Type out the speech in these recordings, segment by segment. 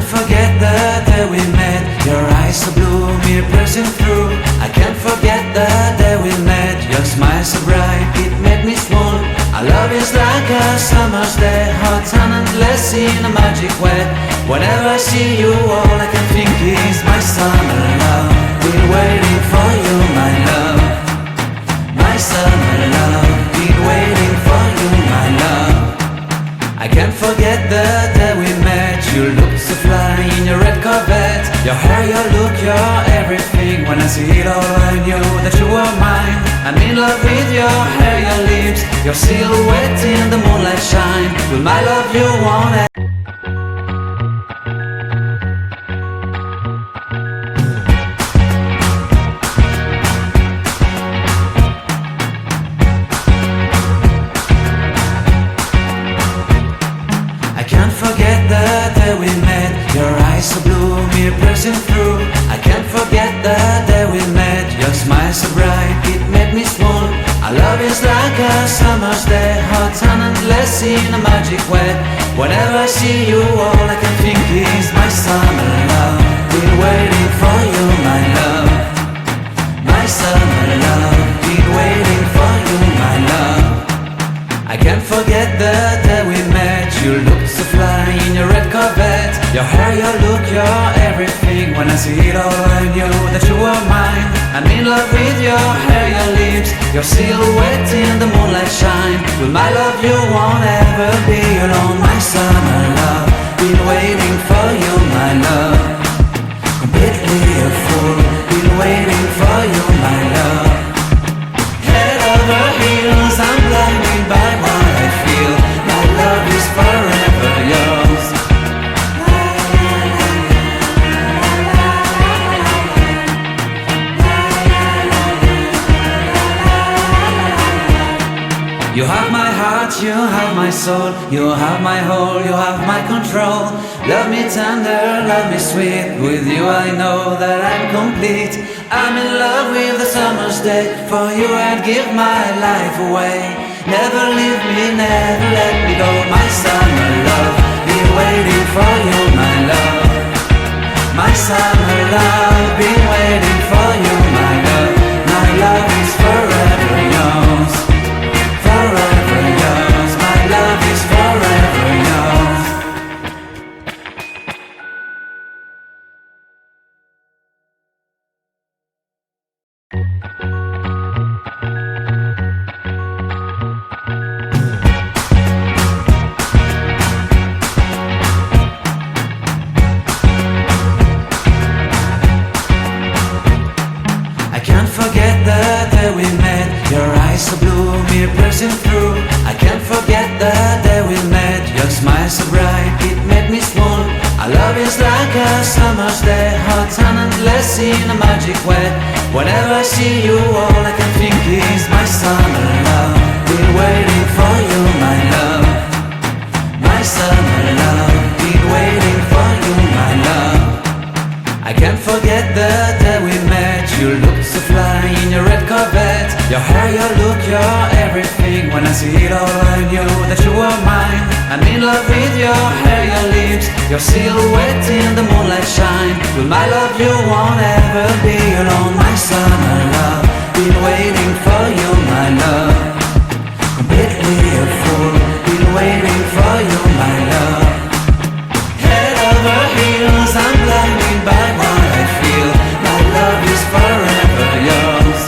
forget the day we met. Your eyes so blue, me piercing through. I can't forget the day we met. Your smile so bright, it made me swoon. Our love is like a summer's day, hot and endless in a magic way. Whenever I see you, all I can think is my summer love. Been waiting for you, my love. My summer love. Been waiting for you, my love. I can't forget the day we met. You looked so fly in your red Corvette. Your hair, your look, your everything. When I see it all, I knew that you were mine. I'm in love with your hair, your lips, your silhouette in the moonlight shine. With my love you want it. Forget the day we met. Your eyes so blue, me piercing through. I can't forget the day we met. Your smile so bright, it made me swoon. Our love is like a summer's day, hot and endless in a magic way. Whenever I see you, all I can think is my summer love. Been waiting for you, my love. My summer love. Been waiting for you, my love. I can't forget the day we met. You looked so fly in your red Corvette. Your hair, your look, your everything. When I see it all, I knew that you were mine. I'm in love with your hair, your lips, your silhouette in the moonlight shine. With my love you won't ever be alone. My summer love. Been waiting for you, my love. Completely a fool. Been waiting for you, my love. Head over heels, I'm blinded by what I feel. My love is forever yours. You have my heart, you have my soul. You have my whole, you have my control. Love me tender, love me sweet. With you I know that I'm complete. I'm in love with the summer's day. For you I'd give my life away. Never leave me, never let me go. My summer love, been waiting for you, my love. My summer love, been waiting for you, my love. My love is forever yours. Forever yours, my love is forever yours. I can't forget the day we met. Your eyes so blue, me piercing through. I can't forget the day we met. Your smile so bright, it made me swoon. Our love is like a summer's day, hot and endless in a magic way. Whenever I see you, all I can think is my summer love. Been waiting for you, my love. My summer love. Been waiting for you, my love. I can't forget the day we met. You looked so fly in your red Corvette. Your hair, your look, your everything. When I see it all, I knew that you were mine. I'm in love with your hair, your lips, your silhouette in the moonlight shine. With my love you won't ever be alone. My summer love. Been waiting for you, my love. Completely a fool. Been waiting for you, my love. Head over heels, I'm blinded by what I feel. My love is forever yours.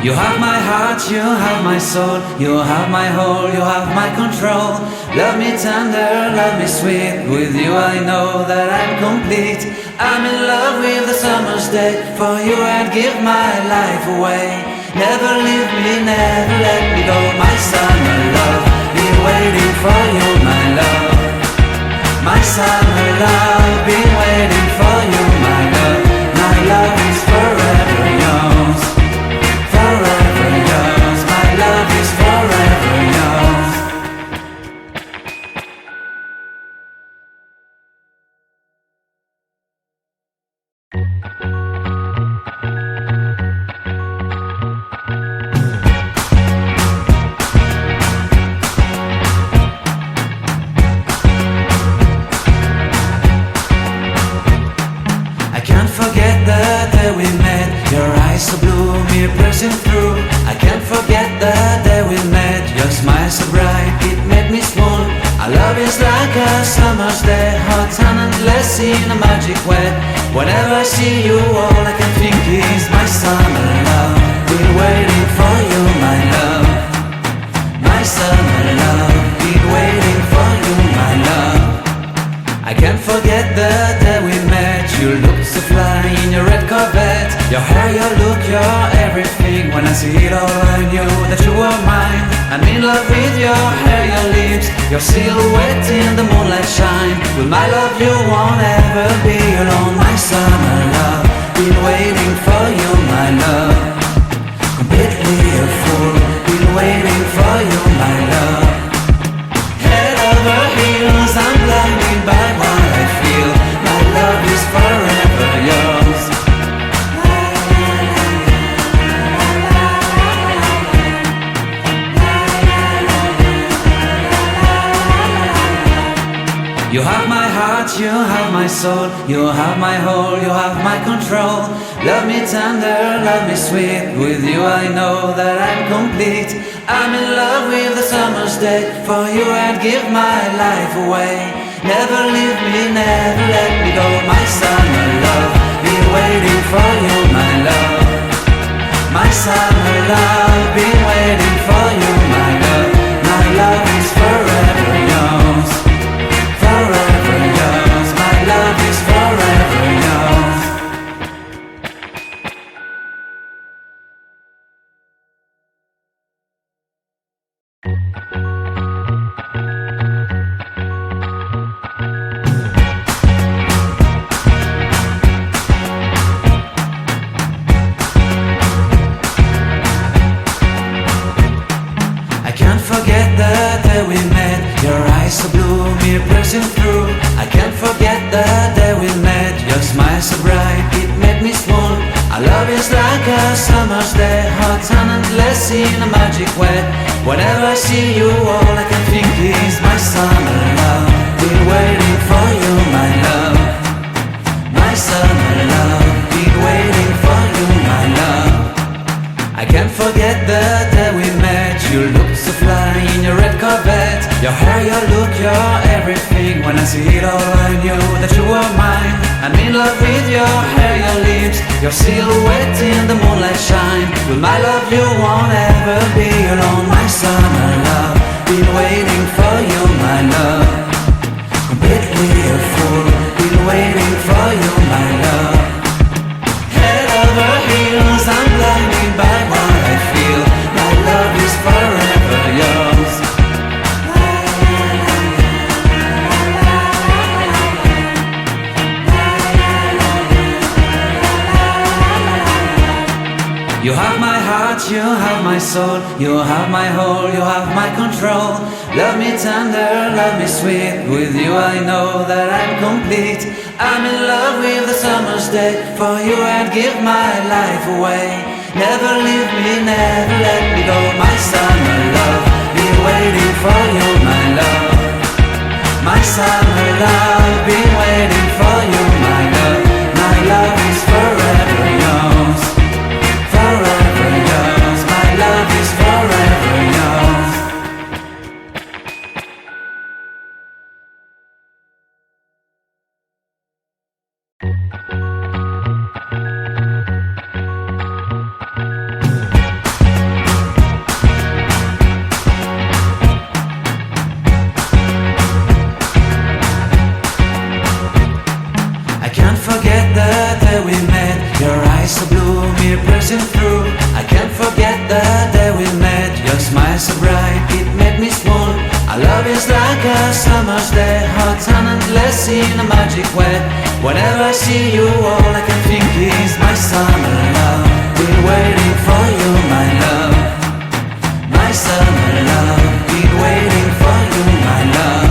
You have my heart, you have my soul. You have my whole, you have my control. Love me tender, love me sweet. With you I know that I'm complete. I'm in love with the summer's day. For you I'd give my life away. Never leave me, never let me go. My summer love, been waiting for you, my love. My summer love, been waiting for you, my love. My love is forever yours. Forever yours, my love is forever yours. summer's day, hot and endless in a magic way. Whenever I see you, all I can think is my summer love. Been waiting for you, my love. My summer love, been waiting for you, my love. I can't forget the day we met. You looked so fly in your red Corvette. Your hair, your look, your everything. When I see it all, I knew that you were mine. I'm in love with your hair, your lips, your silhouette in the moonlight shine. With my love you won't ever be alone. My summer love, been waiting for you, my love. Completely a fool, been waiting for you, my love. Head over heels, I'm blinded by what I feel. My love is forever yours. You have my heart, you have my soul. You have my whole, you have my control. Love me tender, love me sweet. With you I know that I'm complete. I'm in love with the summer's day. For you I'd give my life away. Never leave me, never let me go. My summer love, been waiting for you, my love. My summer love, been waiting for you, my love. My love is forever yours. Forever yours, my love is forever yours. I can't forget the day we met. Your eyes so blue, me piercing through. I can't forget the day we met. Your smile so bright, it made me swoon. Our love is like a summer's day, hot and endless in a magic way. Whenever I see you, all I can think is my summer love. Been waiting for you, my love. My summer love, been waiting for you, my love. I can't forget the day we met. You looked so fly in your red Corvette. Your hair, your look, your everything. When I see it all, I knew that you were mine. I'm in love with your hair, your lips, your silhouette in the moonlight shine. With my love you won't ever be alone. My summer love, been waiting for you, my love. Completely a fool, been waiting for you, my love. Head over heels, I'm blinded by what I feel. My love is forever yours. You have my heart, you have my soul. You have my whole, you have my control. Love me tender, love me sweet. With you I know that I'm complete. I'm in love with the summer's day. For you I'd give my life away. Never leave me, never let me go. My summer love, been waiting for you, my love. My summer love, been waiting for you, my love. My love is forever yours. Forever yours, my love is forever yours. I can't forget the day we met. Your eyes so blue, me piercing through. I can't forget the day we met. Your smile so bright, it made me swoon. Our love is like a summer's day, hot and endless in a magic way. Whenever I see you, all I can think is my summer love. Been waiting for you, my love. My summer love, been waiting for you, my love.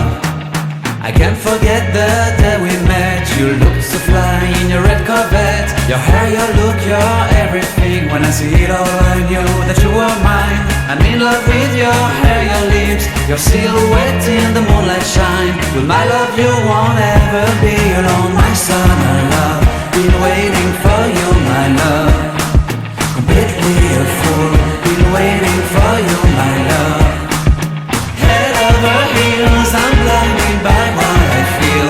I can't forget the day we met. You looked so fly in your red Corvette. Your hair, your look, your everything. When I see it all, I knew that you were mine. I'm in love with your hair, your lips, your silhouette in the moonlight shine. With my love you won't ever be alone. My summer love, been waiting for you, my love. Completely a fool, been waiting for you, my love. Head over heels, I'm blinded by what I feel.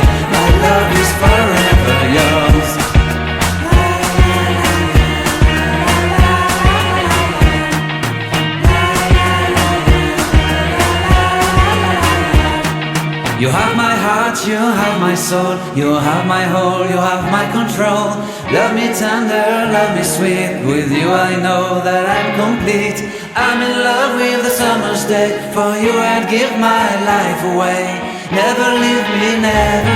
You have my heart, you have my soul, you have my whole, you have my control. Love me tender, love me sweet, with you I know that I'm complete. I'm in love with the summer's day, for you I'd give my life away. Never leave me, never